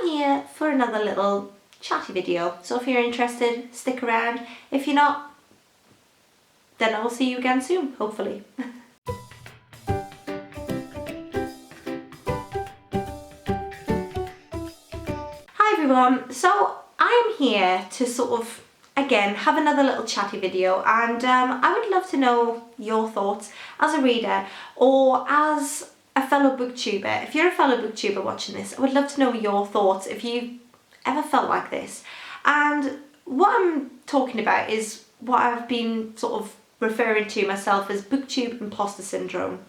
I'm here for another little chatty video. So if you're interested, stick around. If you're not, then I will see you again soon, hopefully. Hi everyone, so I am here to sort of, again, have another little chatty video, and I would love to know your thoughts as a reader or as a fellow booktuber. If you're a fellow booktuber watching this, I would love to know your thoughts if you ever felt like this. And what I'm talking about is what I've been sort of referring to myself as BookTube imposter syndrome.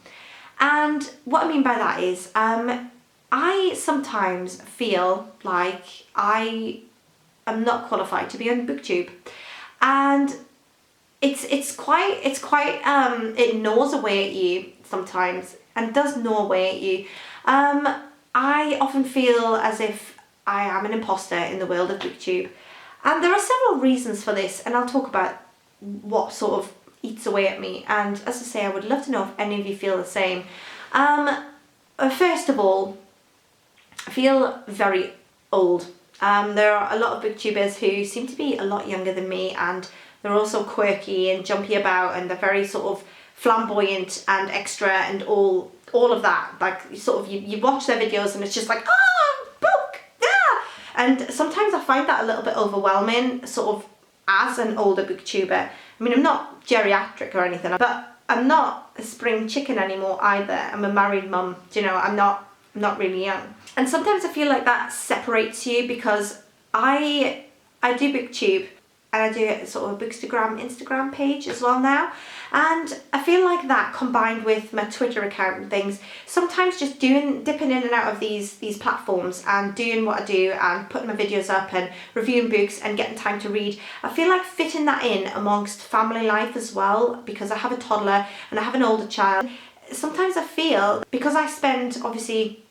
And what I mean by that is I sometimes feel like I am not qualified to be on BookTube, and it gnaws away at you sometimes, and does gnaw away at you. I often feel as if I am an imposter in the world of BookTube, and there are several reasons for this, and I'll talk about what sort of eats away at me. And as I say, I would love to know if any of you feel the same. First of all, I feel very old. There are a lot of booktubers who seem to be a lot younger than me, and they're also quirky and jumpy about, and they're very sort of flamboyant and extra and all of that. Like you watch their videos and it's just like, book, yeah. And sometimes I find that a little bit overwhelming, sort of as an older booktuber. I mean, I'm not geriatric or anything, but I'm not a spring chicken anymore either. I'm a married mum, you know, I'm not really young. And sometimes I feel like that separates you, because I do BookTube, and I do sort of a Instagram page as well now. And I feel like that, combined with my Twitter account and things, sometimes just dipping in and out of these platforms and doing what I do and putting my videos up and reviewing books and getting time to read, I feel like fitting that in amongst family life as well, because I have a toddler and I have an older child. Sometimes I feel, because I spend obviously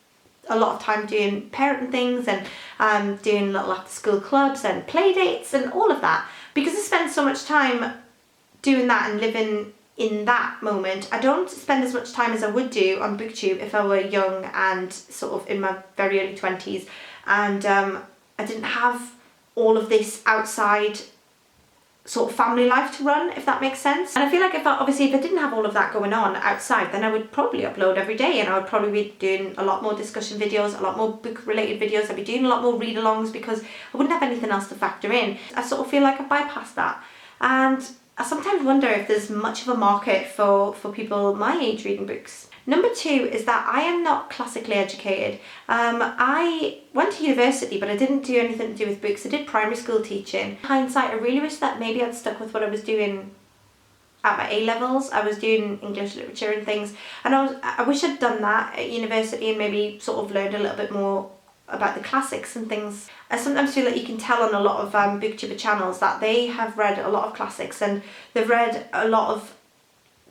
a lot of time doing parenting things and doing little after school clubs and play dates and all of that, because I spend so much time doing that and living in that moment, I don't spend as much time as I would do on BookTube if I were young and sort of in my very early 20s, and I didn't have all of this outside sort of family life to run, if that makes sense. And I feel like if I didn't have all of that going on outside, then I would probably upload every day, and I would probably be doing a lot more discussion videos, a lot more book related videos. I'd be doing a lot more read alongs, because I wouldn't have anything else to factor in. I sort of feel like I bypassed that, and I sometimes wonder if there's much of a market for people my age reading books. Number two is that I am not classically educated. I went to university, but I didn't do anything to do with books. I did primary school teaching. In hindsight, I really wish that maybe I'd stuck with what I was doing at my A-levels. I was doing English literature and things, and I wish I'd done that at university and maybe sort of learned a little bit more about the classics and things. I sometimes feel that you can tell on a lot of booktuber channels that they have read a lot of classics, and they've read a lot of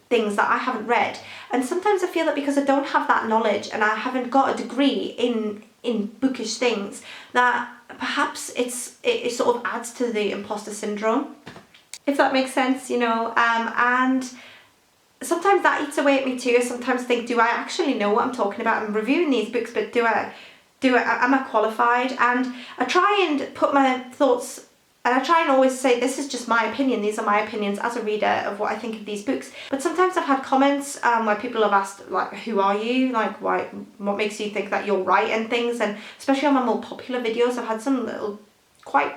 things that I haven't read. And sometimes I feel that because I don't have that knowledge and I haven't got a degree in bookish things, that perhaps it sort of adds to the imposter syndrome, if that makes sense, you know. And sometimes that eats away at me too. I sometimes think, do I actually know what I'm talking about? I'm reviewing these books, but am I qualified? And I try and put my thoughts, and I try and always say, this is just my opinion, these are my opinions as a reader of what I think of these books. But sometimes I've had comments where people have asked, like, who are you? Like, what makes you think that you're right and things? And especially on my more popular videos, I've had some little quite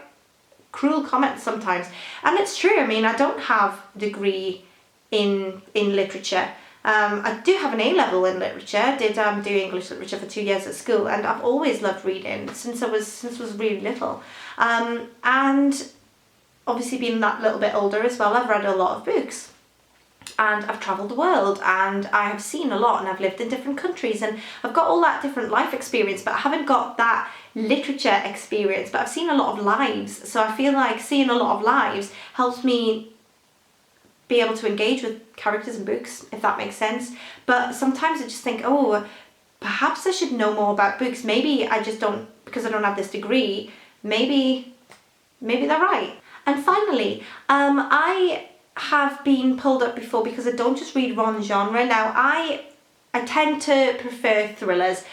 cruel comments sometimes. And it's true, I mean, I don't have a degree in literature. I do have an A-level in literature. I did do English literature for 2 years at school, and I've always loved reading since I was really little. And obviously being that little bit older as well, I've read a lot of books, and I've travelled the world, and I have seen a lot, and I've lived in different countries, and I've got all that different life experience, but I haven't got that literature experience. But I've seen a lot of lives, so I feel like seeing a lot of lives helps me be able to engage with characters in books, if that makes sense. But sometimes I just think, oh, perhaps I should know more about books. Maybe I just don't, because I don't have this degree. Maybe they're right. And finally, I have been pulled up before because I don't just read one genre. Now, I tend to prefer thrillers.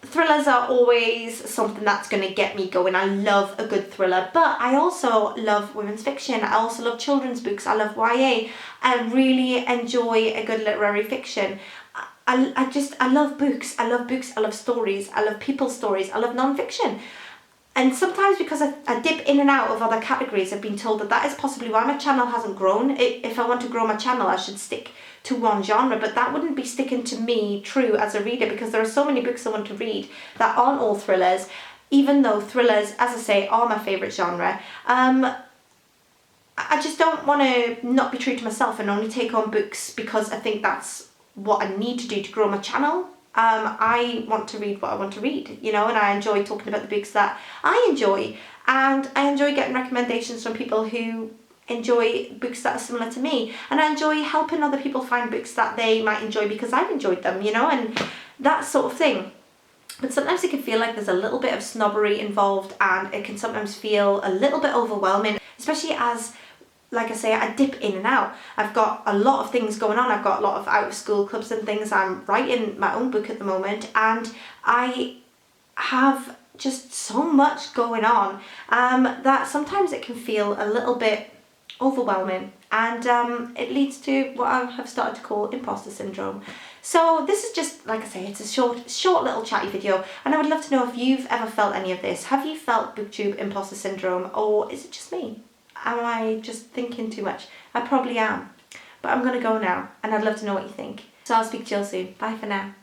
Thrillers are always something that's going to get me going. I love a good thriller, but I also love women's fiction. I also love children's books. I love YA. I really enjoy a good literary fiction. I love books. I love books. I love stories. I love people's stories. I love non-fiction. And sometimes because I dip in and out of other categories, I've been told that that is possibly why my channel hasn't grown. If I want to grow my channel, I should stick to one genre, but that wouldn't be sticking to me true as a reader, because there are so many books I want to read that aren't all thrillers, even though thrillers, as I say, are my favourite genre. I just don't want to not be true to myself and only take on books because I think that's what I need to do to grow my channel. I want to read what I want to read, you know, and I enjoy talking about the books that I enjoy, and I enjoy getting recommendations from people who enjoy books that are similar to me, and I enjoy helping other people find books that they might enjoy because I've enjoyed them, you know, and that sort of thing. But sometimes it can feel like there's a little bit of snobbery involved, and it can sometimes feel a little bit overwhelming, especially as, like I say, I dip in and out. I've got a lot of things going on. I've got a lot of out of school clubs and things. I'm writing my own book at the moment, and I have just so much going on that sometimes it can feel a little bit overwhelming, and it leads to what I have started to call imposter syndrome. So this is just, like I say, it's a short little chatty video, and I would love to know if you've ever felt any of this. Have you felt BookTube imposter syndrome, or is it just me? Am I just thinking too much? I probably am. But I'm going to go now, and I'd love to know what you think. So I'll speak to you all soon. Bye for now.